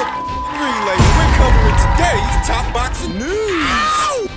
Relay, we're covering today's top boxing news.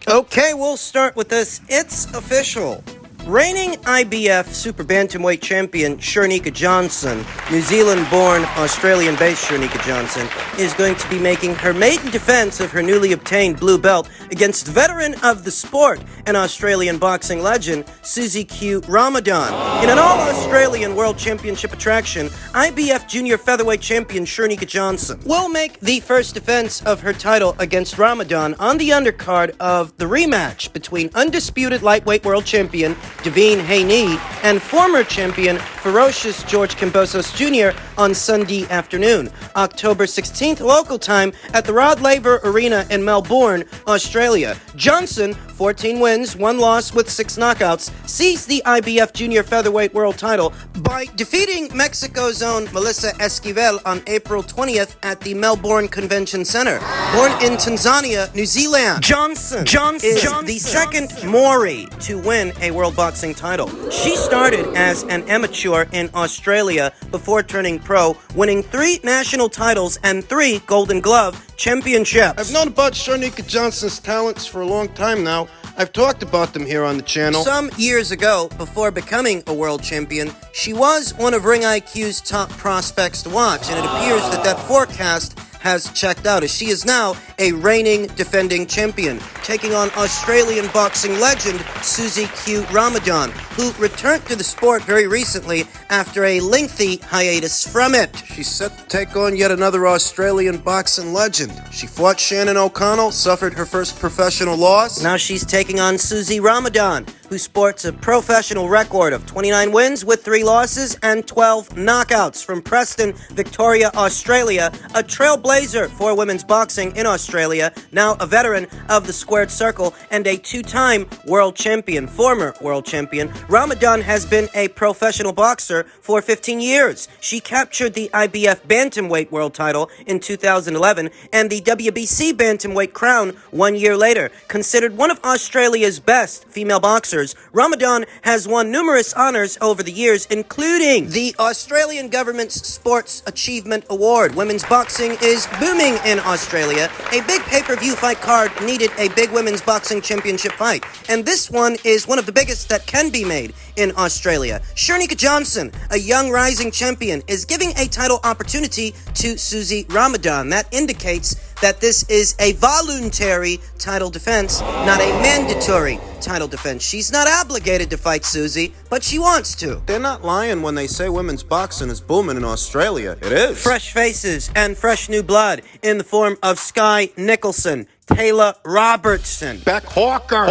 Okay, we'll start with this. It's official. Reigning IBF Super Bantamweight Champion Shernika Johnson, New Zealand-born, Australian-based Shernika Johnson, is going to be making her maiden defense of her newly obtained blue belt against veteran of the sport and Australian boxing legend, Susie Q. Ramadan. In an all-Australian World Championship attraction, IBF Junior Featherweight Champion Shernika Johnson will make the first defense of her title against Ramadan on the undercard of the rematch between undisputed lightweight world champion Devine Haney and former champion Ferocious George Kambosos Jr. on Sunday afternoon, October 16th local time at the Rod Laver Arena in Melbourne, Australia. Johnson, 14 wins, 1 loss with 6 knockouts, seized the IBF Junior Featherweight World title by defeating Mexico's own Melissa Esquivel on April 20th at the Melbourne Convention Center. Born in Tanzania, New Zealand, Johnson is the second Maori to win a world boxing title. She started as an amateur in Australia before turning pro, winning 3 national titles and 3 Golden Glove championships. I've known about Shernika Johnson's talents for a long time now. I've talked about them here on the channel. Some years ago, before becoming a world champion, she was one of Ring IQ's top prospects to watch, and it appears that that forecast has checked out, as she is now a reigning defending champion, taking on Australian boxing legend Susie Q. Ramadan, who returned to the sport very recently after a lengthy hiatus from it. She's set to take on yet another Australian boxing legend. She fought Shannon O'Connell, suffered her first professional loss. Now she's taking on Susie Ramadan, who sports a professional record of 29 wins with 3 losses and 12 knockouts from Preston, Victoria, Australia, a trailblazer for women's boxing in Australia, now a veteran of the squared circle and a 2-time world champion, former world champion. Ramadan has been a professional boxer for 15 years. She captured the IBF Bantamweight world title in 2011 and the WBC Bantamweight crown 1 year later. Considered one of Australia's best female boxers, Ramadan has won numerous honors over the years, including the Australian government's Sports Achievement Award. Women's boxing is booming in Australia. A big pay-per-view fight card needed a big women's boxing championship fight, and this one is one of the biggest that can be made in Australia. Shernika Johnson, a young rising champion, is giving a title opportunity to Susie Ramadan. That indicates that this is a voluntary title defense, not a mandatory title defense. She's not obligated to fight Susie, but she wants to. They're not lying when they say women's boxing is booming in Australia. It is. Fresh faces and fresh new blood in the form of Sky Nicholson, Taylor Robertson, Beck Hawker,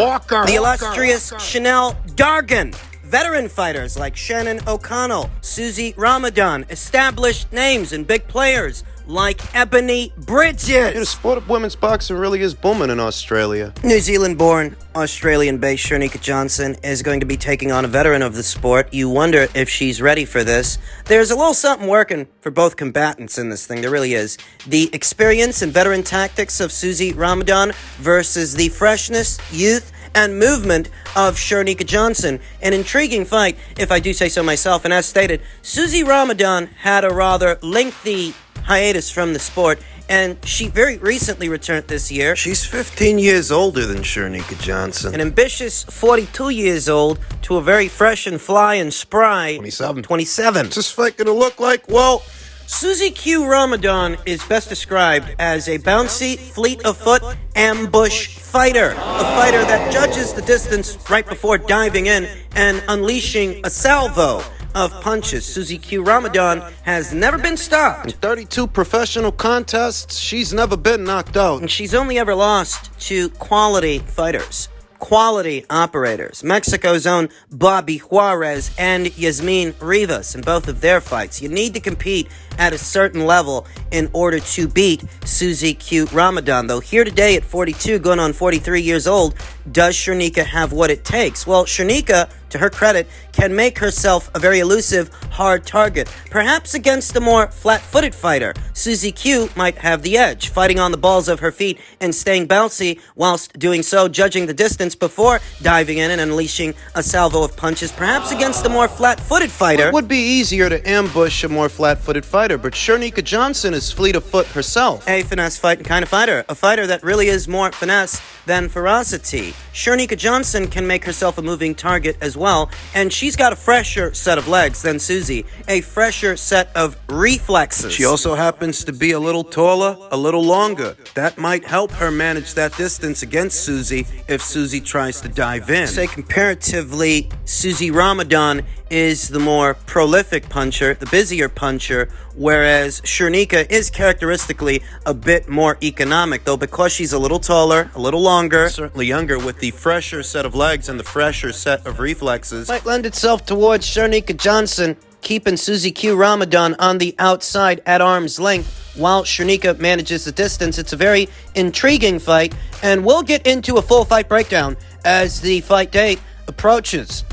the illustrious Chanel Dargan, veteran fighters like Shannon O'Connell, Susie Ramadan, established names and big players like Ebony Bridges. Yeah, the sport of women's boxing really is booming in Australia. New Zealand-born, Australian-based Shernika Johnson is going to be taking on a veteran of the sport. You wonder if she's ready for this. There's a little something working for both combatants in this thing. There really is. The experience and veteran tactics of Susie Ramadan versus the freshness, youth, and movement of Shernika Johnson. An intriguing fight, if I do say so myself. And as stated, Susie Ramadan had a rather lengthy hiatus from the sport, and she very recently returned this year. She's 15 years older than Shernika Johnson. An ambitious 42 years old to a very fresh and fly and spry 27. What's this fight gonna look like? Well, Susie Q. Ramadan is best described as a bouncy, fleet-of-foot ambush fighter. A fighter that judges the distance right before diving in and unleashing a salvo of punches. Susie Q. Ramadan has never been stopped. in 32 professional contests, she's never been knocked out. And she's only ever lost to quality fighters, quality operators. Mexico's own Bobby Juarez and Yasmin Rivas in both of their fights. You need to compete at a certain level in order to beat Susie Q. Ramadan. Though here today at 42, going on 43 years old, does Shernika have what it takes? Well, Shernika, to her credit, can make herself a very elusive, hard target. Perhaps against a more flat-footed fighter, Susie Q might have the edge, fighting on the balls of her feet and staying bouncy whilst doing so, judging the distance before diving in and unleashing a salvo of punches. Perhaps against a more flat-footed fighter, It would be easier to ambush a more flat-footed fighter. fighter, but Shernika Johnson is fleet of foot herself. A finesse fighting kind of fighter. A fighter that really is more finesse than ferocity. Shernika Johnson can make herself a moving target as well, and she's got a fresher set of legs than Susie. A fresher set of reflexes. She also happens to be a little taller, a little longer. That might help her manage that distance against Susie if Susie tries to dive in. Say comparatively, Susie Ramadan is the more prolific puncher, the busier puncher, whereas Shernika is characteristically a bit more economic, though because she's a little taller, a little longer, Certainly younger, with the fresher set of legs and the fresher set of reflexes. might lend itself towards Shernika Johnson keeping Susie Q Ramadan on the outside at arm's length while Shernika manages the distance. It's a very intriguing fight, and we'll get into a full fight breakdown as the fight date approaches.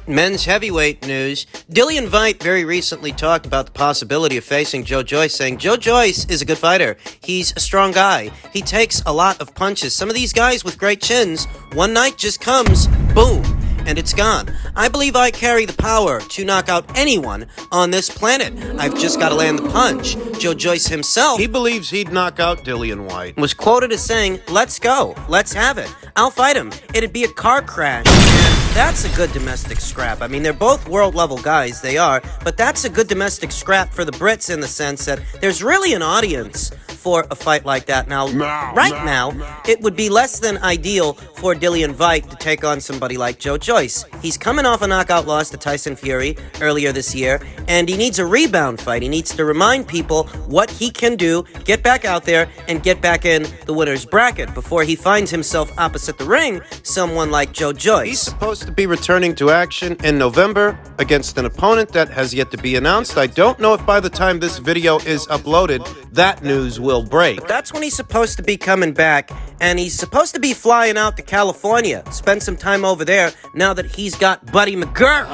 Men's heavyweight news. Dillian Whyte very recently talked about the possibility of facing Joe Joyce, saying Joe Joyce is a good fighter. He's a strong guy. He takes a lot of punches. Some of these guys with great chins, one night just comes, boom, and it's gone. I believe I carry the power to knock out anyone on this planet. I've just got to land the punch. Joe Joyce himself, He believes he'd knock out Dillian Whyte. was quoted as saying, "Let's go. Let's have it. I'll fight him. It'd be a car crash." And that's a good domestic scrap. I mean, they're both world-level guys, they are, but that's a good domestic scrap for the Brits in the sense that there's really an audience for a fight like that. Now, right now, it would be less than ideal for Dillian Whyte to take on somebody like Joe Joyce. He's coming off a knockout loss to Tyson Fury earlier this year, and he needs a rebound fight. He needs to remind people what he can do, get back out there, and get back in the winner's bracket before he finds himself opposite the ring someone like Joe Joyce. He's supposed to be returning to action in November against an opponent that has yet to be announced. I don't know if by the time this video is uploaded, that news will break. That's when he's supposed to be coming back, and he's supposed to be flying out to California, spend some time over there now that he's got Buddy McGirt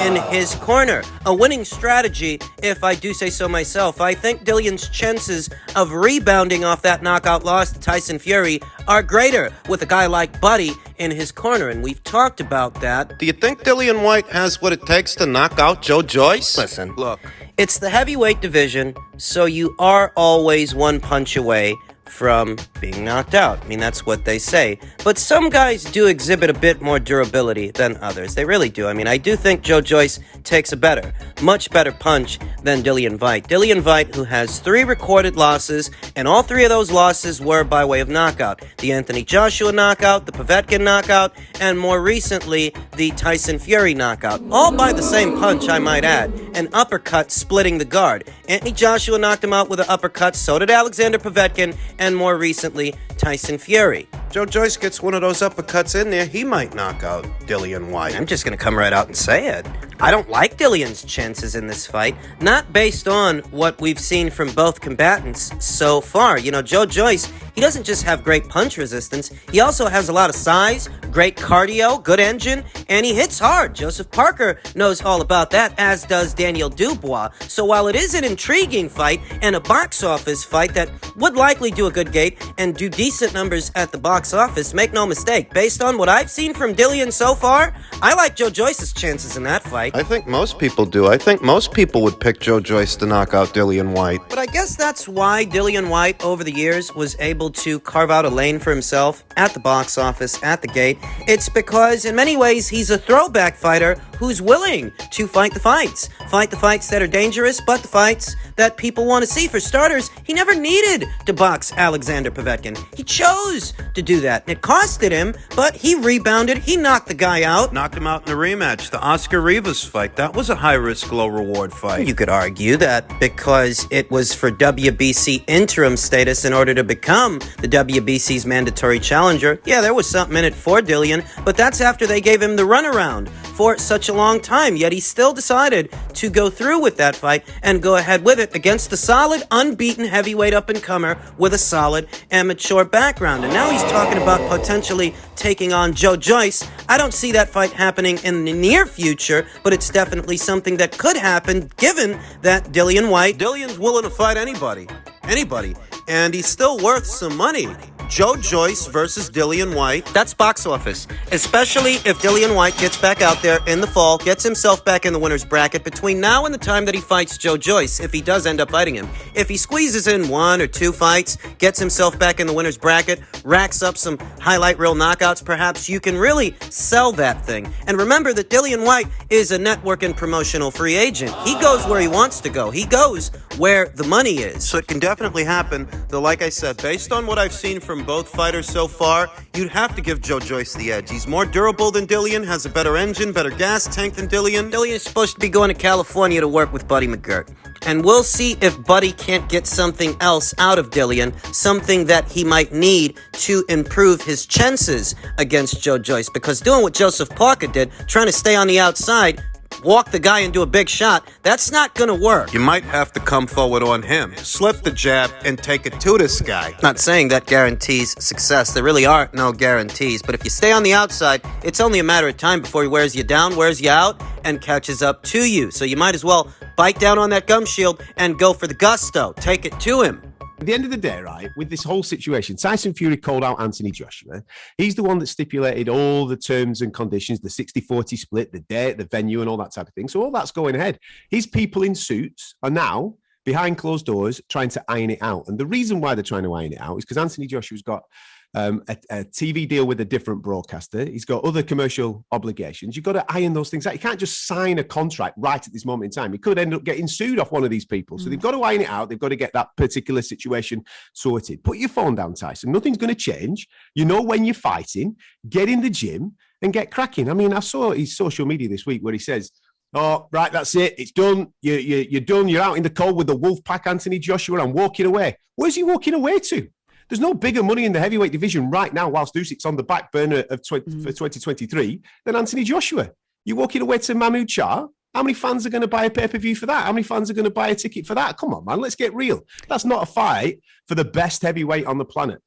in his corner. A winning strategy, if I do say so myself. I think Dillian's chances of rebounding off that knockout loss to Tyson Fury are greater with a guy like Buddy in his corner, and we've talked about that. Do you think Dillian Whyte has what it takes to knock out Joe Joyce? Listen. Look. It's the heavyweight division, so you are always one punch away from being knocked out. I mean, that's what they say. But some guys do exhibit a bit more durability than others. They really do. I mean, I do think Joe Joyce takes a much better punch than Dillian Whyte. Dillian Whyte, who has 3 recorded losses, and all 3 of those losses were by way of knockout. The Anthony Joshua knockout, the Povetkin knockout, and more recently, the Tyson Fury knockout. All by the same punch, I might add. An uppercut splitting the guard. Anthony Joshua knocked him out with an uppercut, so did Alexander Povetkin, and more recently, Tyson Fury. Joe Joyce gets one of those uppercuts in there, he might knock out Dillian Whyte. I'm just going to come right out and say it. I don't like Dillian's chances in this fight, not based on what we've seen from both combatants so far. You know, Joe Joyce, he doesn't just have great punch resistance, he also has a lot of size, great cardio, good engine, and he hits hard. Joseph Parker knows all about that, as does Daniel Dubois. So while it is an intriguing fight and a box office fight that would likely do a good gate and do decent numbers at the box office, make no mistake, based on what I've seen from Dillian so far, I like Joe Joyce's chances in that fight. I think most people do. I think most people would pick Joe Joyce to knock out Dillian Whyte. But I guess that's why Dillian Whyte, over the years, was able to carve out a lane for himself at the box office, at the gate. It's because, in many ways, he's a throwback fighter who's willing to fight the fights. Fight the fights that are dangerous, but the fights that people want to see. For starters, he never needed to box Alexander Povetkin. He chose to do that. It costed him, but he rebounded. He knocked the guy out. Knocked him out in a rematch. The Oscar Rivas fight, that was a high-risk, low-reward fight. You could argue that because it was for WBC interim status in order to become the WBC's mandatory challenger. Yeah, there was something in it for Dillian, but that's after they gave him the runaround for such a long time. Yet he still decided to go through with that fight and go ahead with it against a solid, unbeaten heavyweight up-and-comer with a solid amateur background. And now he's talking about potentially taking on Joe Joyce. I don't see that fight happening in the near future, but it's definitely something that could happen given that Dillian's willing to fight anybody, and he's still worth some money. Joyce versus Dillian Whyte. That's box office, especially if Dillian Whyte gets back out there in the fall, gets himself back in the winner's bracket between now and the time that he fights Joyce, if he does end up fighting him. If he squeezes in 1 or 2 fights, gets himself back in the winner's bracket, racks up some highlight reel knockouts, perhaps you can really sell that thing. And remember that Dillian Whyte is a network and promotional free agent. He goes where he wants to go. He goes where the money is. So it can definitely happen, though like I said, based on what I've seen from both fighters so far, you'd have to give Joyce the edge. He's more durable than Dillian, has a better engine, better gas tank than Dillian. Dillian is supposed to be going to California to work with Buddy McGirt. And we'll see if Buddy can't get something else out of Dillian, something that he might need to improve his chances against Joyce. Because doing what Joseph Parker did, trying to stay on the outside, walk the guy into a big shot, that's not gonna work. You might have to come forward on him, slip the jab, and take it to this guy. Not saying that guarantees success. There really are no guarantees. But if you stay on the outside, it's only a matter of time before he wears you down, wears you out, and catches up to you. So you might as well bite down on that gum shield and go for the gusto. Take it to him. At the end of the day, right, with this whole situation, Tyson Fury called out Anthony Joshua. He's the one that stipulated all the terms and conditions, the 60-40 split, the date, the venue, and all that type of thing. So all that's going ahead. His people in suits are now behind closed doors trying to iron it out. And the reason why they're trying to iron it out is because Anthony Joshua's got a TV deal with a different broadcaster. He's got other commercial obligations. You've got to iron those things out. You can't just sign a contract right at this moment in time. He could end up getting sued off one of these people. So they've got to iron it out. They've got to get that particular situation sorted. Put your phone down, Tyson. Nothing's going to change. You know when you're fighting. Get in the gym and get cracking. I mean, I saw his social media this week where he says, "Oh, right, that's it. It's done. You're done. You're out in the cold with the wolf pack, Anthony Joshua. I'm walking away." Where's he walking away to? There's no bigger money in the heavyweight division right now whilst Usyk's on the back burner for 2023 than Anthony Joshua. You're walking away to Mahmoud Shah. How many fans are going to buy a pay-per-view for that? How many fans are going to buy a ticket for that? Come on, man. Let's get real. That's not a fight for the best heavyweight on the planet.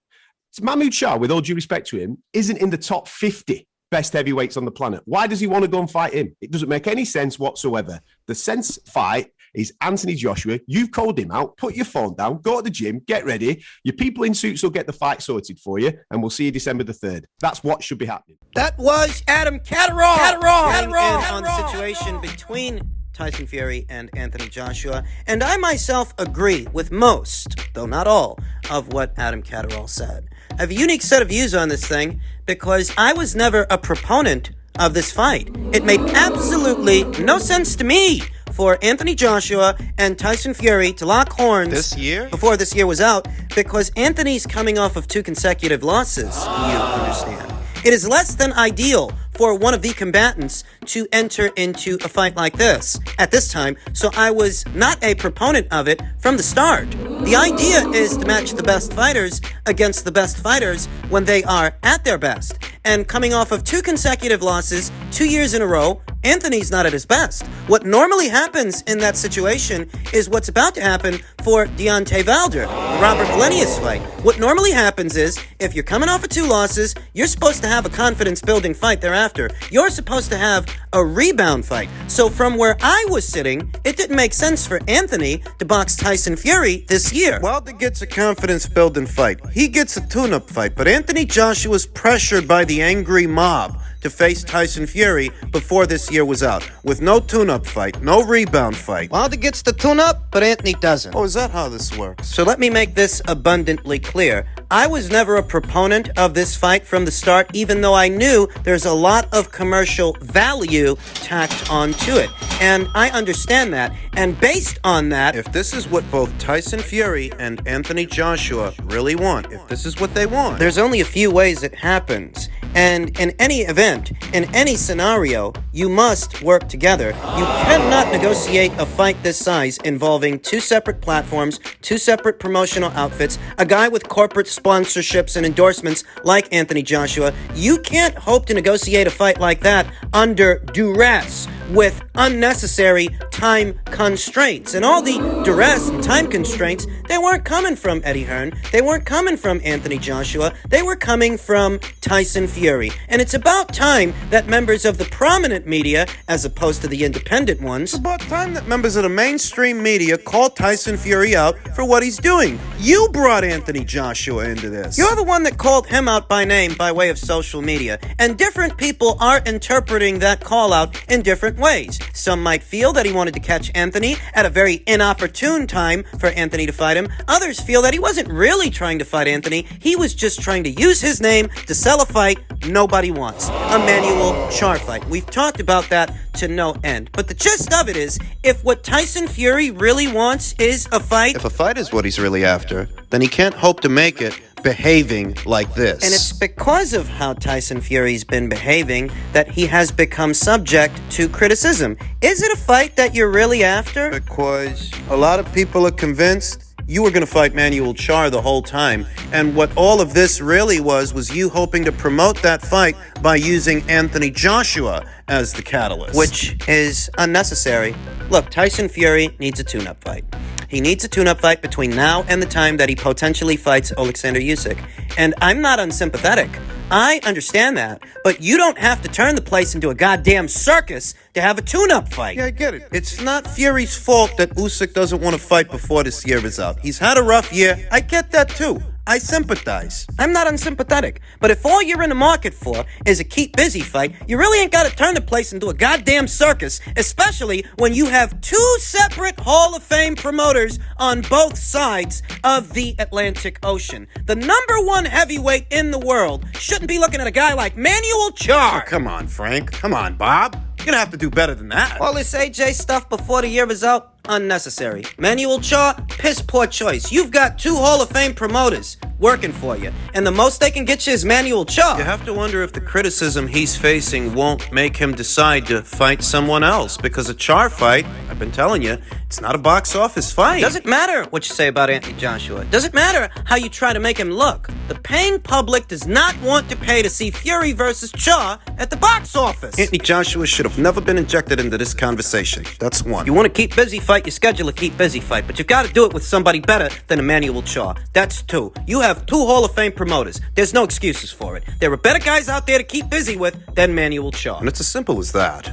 So Mahmoud Shah, with all due respect to him, isn't in the top 50 best heavyweights on the planet. Why does he want to go and fight him? It doesn't make any sense whatsoever. The sense fight is Anthony Joshua. You've called him out. Put your phone down. Go to the gym. Get ready. Your people in suits will get the fight sorted for you, and we'll see you December the 3rd. That's what should be happening. That was Adam Caterrall. Weighing in on the situation between Tyson Fury and Anthony Joshua. And I myself agree with most, though not all, of what Adam Caterrall said. I have a unique set of views on this thing because I was never a proponent of this fight. It made absolutely no sense to me for Anthony Joshua and Tyson Fury to lock horns This year? before this year was out because Anthony's coming off of 2 consecutive losses, you understand. It is less than ideal for one of the combatants to enter into a fight like this at this time, so I was not a proponent of it from the start. The idea is to match the best fighters against the best fighters when they are at their best. And coming off of 2 consecutive losses, 2 years in a row, Anthony's not at his best. What normally happens in that situation is what's about to happen for Deontay Wilder, the Robert Valenius fight. What normally happens is, if you're coming off of 2 losses, you're supposed to have a confidence-building fight thereafter. You're supposed to have a rebound fight. So from where I was sitting, it didn't make sense for Anthony to box Tyson Fury this year. Wilder gets a confidence-building fight. He gets a tune-up fight, but Anthony Joshua's pressured by the angry mob to face Tyson Fury before this year was out, with no tune-up fight, no rebound fight. Wilder gets the tune-up, but Anthony doesn't. Oh, is that how this works? So let me make this abundantly clear. I was never a proponent of this fight from the start, even though I knew there's a lot of commercial value tacked onto it. And I understand that. And based on that, If this is what both Tyson Fury and Anthony Joshua really want, if this is what they want, there's only a few ways it happens. And in any event, in any scenario, you must work together. You cannot negotiate a fight this size involving 2 separate platforms, 2 separate promotional outfits, a guy with corporate sponsorships and endorsements like Anthony Joshua. You can't hope to negotiate a fight like that under duress with unnecessary time constraints. And all the duress and time constraints, they weren't coming from Eddie Hearn. They weren't coming from Anthony Joshua. They were coming from Tyson Fury. And it's about time that members of the prominent media, as opposed to the independent ones, It's about time that members of the mainstream media call Tyson Fury out for what he's doing. You brought Anthony Joshua into this. you're the one that called him out by name by way of social media. And different people are interpreting that call out in different ways. Some might feel that he wanted to catch Anthony at a very inopportune time for Anthony to fight him. Others feel that he wasn't really trying to fight Anthony. He was just trying to use his name to sell a fight nobody wants. A manual char fight. We've talked about that to no end. But the gist of it is, if what Tyson Fury really wants is a fight, If a fight is what he's really after, then he can't hope to make it behaving like this. and it's because of how Tyson Fury's been behaving that he has become subject to criticism. Is it a fight that you're really after? because a lot of people are convinced you were going to fight Manuel Char the whole time. And what all of this really was you hoping to promote that fight by using Anthony Joshua as the catalyst. Which is unnecessary. Look, Tyson Fury needs a tune-up fight. He needs a tune-up fight between now and the time that he potentially fights Alexander Usyk. And I'm not unsympathetic. I understand that. But you don't have to turn the place into a goddamn circus to have a tune-up fight. Yeah, I get it. It's not Fury's fault that Usyk doesn't want to fight before this year is out. He's had a rough year. I get that too. I sympathize. I'm not unsympathetic, but if all you're in the market for is a keep busy fight, you really ain't got to turn the place into a goddamn circus, especially when you have two separate Hall of Fame promoters on both sides of the Atlantic Ocean. The number one heavyweight in the world shouldn't be looking at a guy like Manuel Char. Come on, Frank. Come on, Bob. You're going to have to do better than that. All this AJ stuff before the year is out, unnecessary. Manuel Char, piss poor choice. You've got two Hall of Fame promoters working for you, and the most they can get you is Manuel Char. You have to wonder if the criticism he's facing won't make him decide to fight someone else, because a Char fight, I've been telling you, it's not a box office fight. Doesn't matter what you say about Anthony Joshua. Doesn't matter how you try to make him look. The paying public does not want to pay to see Fury versus Char at the box office. Anthony Joshua should have never been injected into this conversation. That's one. You want to keep busy fight, you schedule a keep busy fight, but you've got to do it with somebody better than Emmanuel Char. That's two. You have two Hall of Fame promoters. There's no excuses for it. There are better guys out there to keep busy with than Emmanuel Char. And it's as simple as that.